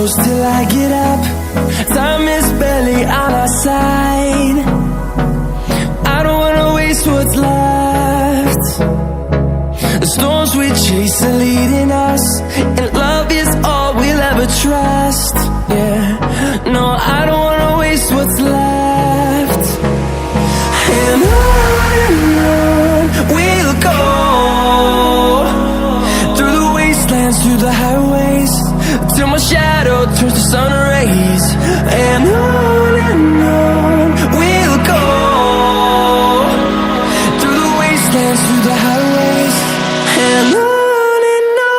close till I get up. Time is barely on our side. I don't wanna waste what's left. The storms we chase are leading us, and love is all we'll ever trust. Yeah, no, I don't wanna waste what's left. And on we'll go, through the wastelands, through the highways, till my shadow turns to sun rays. And on we'll go, through the wastelands, through the highways, and on we'll go.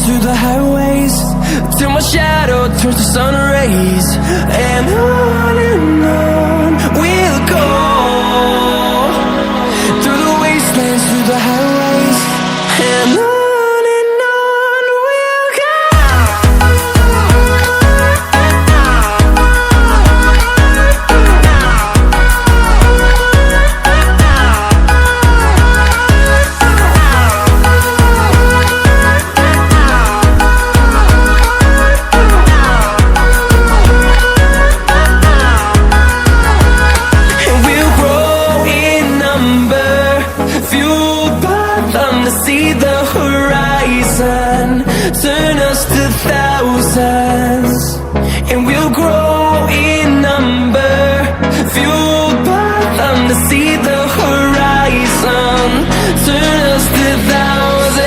Through the highways, till my shadow turns to sun rays. And on we'll go, through the wastelands, through the highways, and on we'll go. See the horizon, turn us to thousands, and we'll grow in number, fueled by them to see the horizon, turn us to thousands.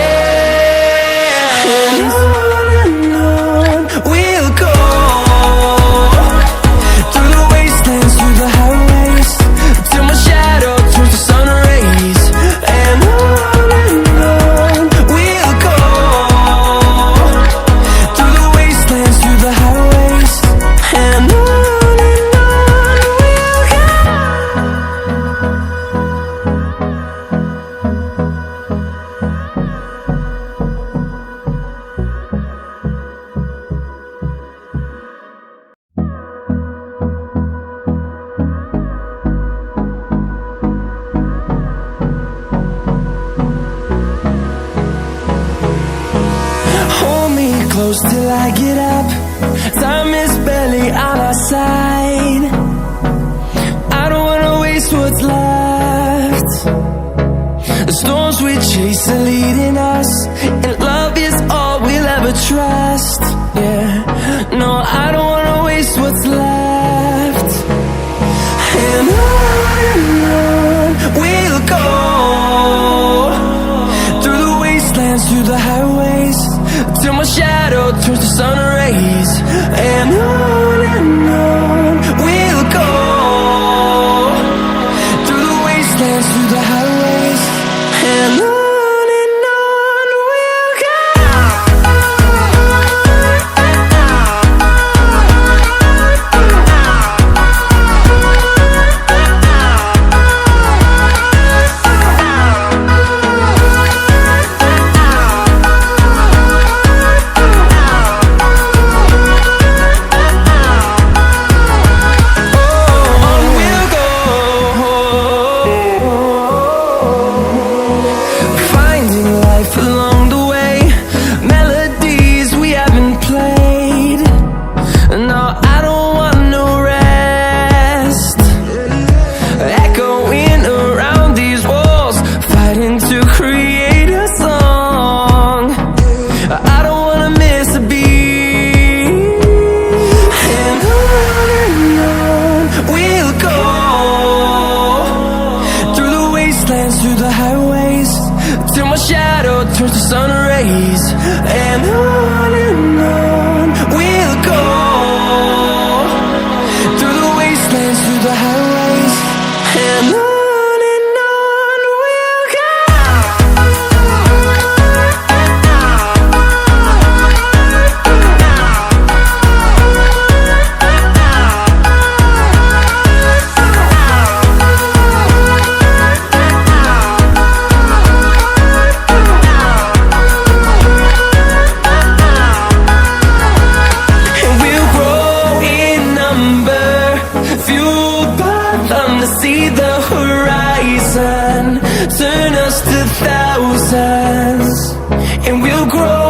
And on we'll go, through the wastelands, through the highways, till my shadow turns to sun rays. And close till I get up. Time is barely on our side. I don't wanna waste what's left. The storms we chase are leading us, and love is all we'll ever trust. Yeah, no, I don't wanna waste what's left. And on we'll go, through the wastelands, through the highways, till my shadow turns to sun rays. And on we'll go, through the wastelands, through the highways, and on we'll go. On we'll go, shadow turns to sun rays, and on we'll go, through the wastelands, through the highways, and on we'll go. See the horizon, turn us to thousands, and we'll grow